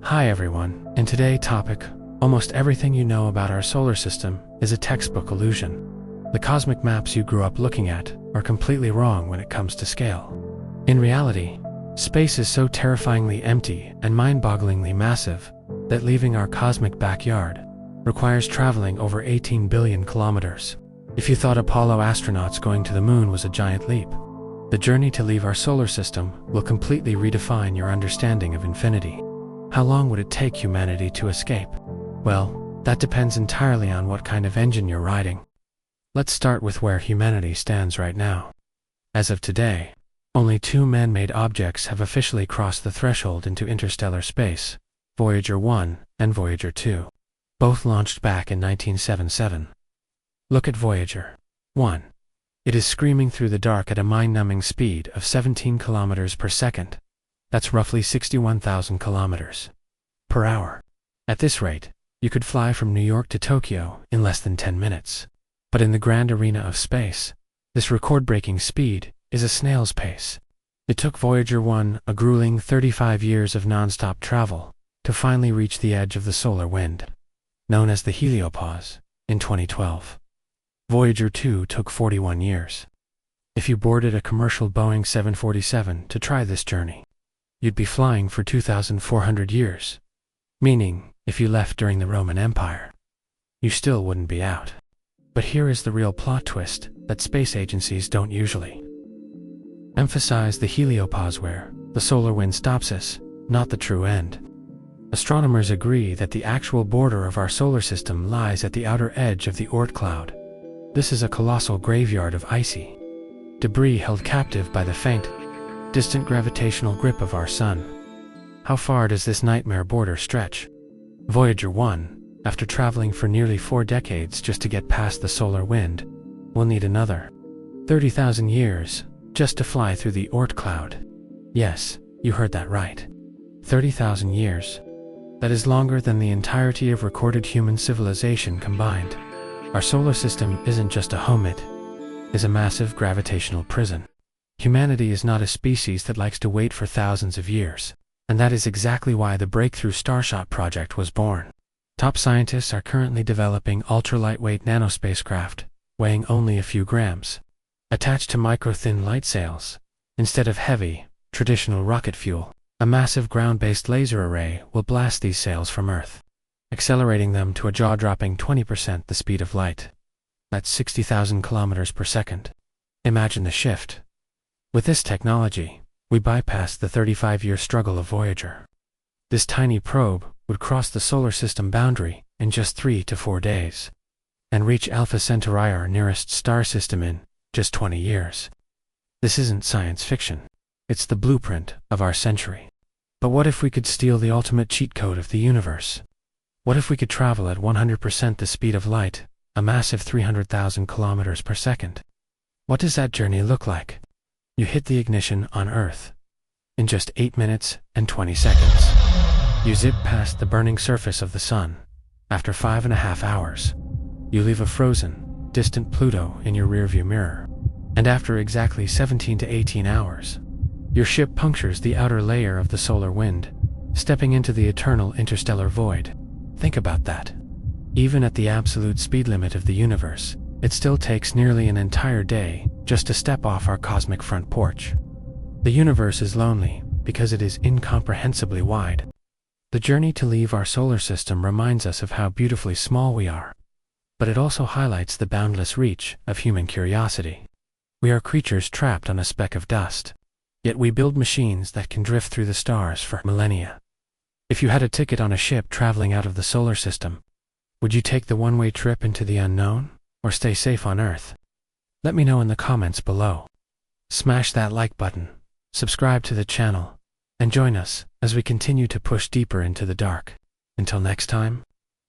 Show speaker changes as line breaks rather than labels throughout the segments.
Hi everyone, in today's topic, almost everything you know about our solar system is a textbook illusion. The cosmic maps you grew up looking at are completely wrong when it comes to scale. In reality, space is so terrifyingly empty and mind-bogglingly massive that leaving our cosmic backyard requires traveling over 18 billion kilometers. If you thought Apollo astronauts going to the moon was a giant leap, the journey to leave our solar system will completely redefine your understanding of infinity. How long would it take humanity to escape? Well, that depends entirely on what kind of engine you're riding. Let's start with where humanity stands right now. As of today, only two man-made objects have officially crossed the threshold into interstellar space, Voyager 1 and Voyager 2, both launched back in 1977. Look at Voyager 1. It is screaming through the dark at a mind-numbing speed of 17 kilometers per second. That's roughly 61,000 kilometers per hour. At this rate, you could fly from New York to Tokyo in less than 10 minutes. But in the grand arena of space, this record-breaking speed is a snail's pace. It took Voyager 1 a grueling 35 years of non-stop travel to finally reach the edge of the solar wind, known as the heliopause, in 2012. Voyager 2 took 41 years. If you boarded a commercial Boeing 747 to try this journey, you'd be flying for 2,400 years, meaning if you left during the Roman Empire, you still wouldn't be out. But here is the real plot twist that space agencies don't usually emphasize: the heliopause, where the solar wind stops us, not the true end. Astronomers agree that the actual border of our solar system lies at the outer edge of the Oort Cloud. This is a colossal graveyard of icy debris held captive by the faint, distant gravitational grip of our sun. How far does this nightmare border stretch? Voyager 1, after traveling for nearly 4 decades just to get past the solar wind, will need another 30,000 years just to fly through the Oort Cloud. Yes, you heard that right. 30,000 years. That is longer than the entirety of recorded human civilization combined. Our solar system isn't just a home, it is a massive gravitational prison. Humanity is not a species that likes to wait for thousands of years, and that is exactly why the Breakthrough Starshot project was born. Top scientists are currently developing ultra-lightweight nanospacecraft, weighing only a few grams, attached to micro-thin light sails. Instead of heavy, traditional rocket fuel, a massive ground-based laser array will blast these sails from Earth, accelerating them to a jaw-dropping 20% the speed of light. That's 60,000 kilometers per second. Imagine the shift. With this technology, we bypassed the 35-year struggle of Voyager. This tiny probe would cross the solar system boundary in just 3 to 4 days, and reach Alpha Centauri, our nearest star system, in just 20 years. This isn't science fiction. It's the blueprint of our century. But what if we could steal the ultimate cheat code of the universe? What if we could travel at 100% the speed of light, a massive 300,000 kilometers per second? What does that journey look like? You hit the ignition on Earth in just 8 minutes and 20 seconds. You zip past the burning surface of the sun. After 5.5 hours, you leave a frozen, distant Pluto in your rearview mirror. And after exactly 17 to 18 hours, your ship punctures the outer layer of the solar wind, stepping into the eternal interstellar void. Think about that. Even at the absolute speed limit of the universe, it still takes nearly an entire day just to step off our cosmic front porch. The universe is lonely because it is incomprehensibly wide. The journey to leave our solar system reminds us of how beautifully small we are, but it also highlights the boundless reach of human curiosity. We are creatures trapped on a speck of dust, yet we build machines that can drift through the stars for millennia. If you had a ticket on a ship traveling out of the solar system, would you take the one-way trip into the unknown, or stay safe on Earth? Let me know in the comments below. Smash that like button, subscribe to the channel, and join us as we continue to push deeper into the dark. Until next time,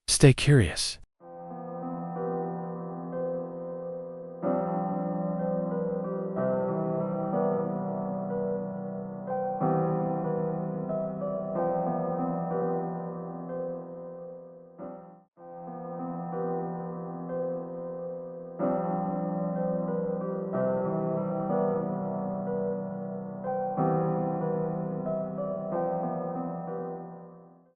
stay curious.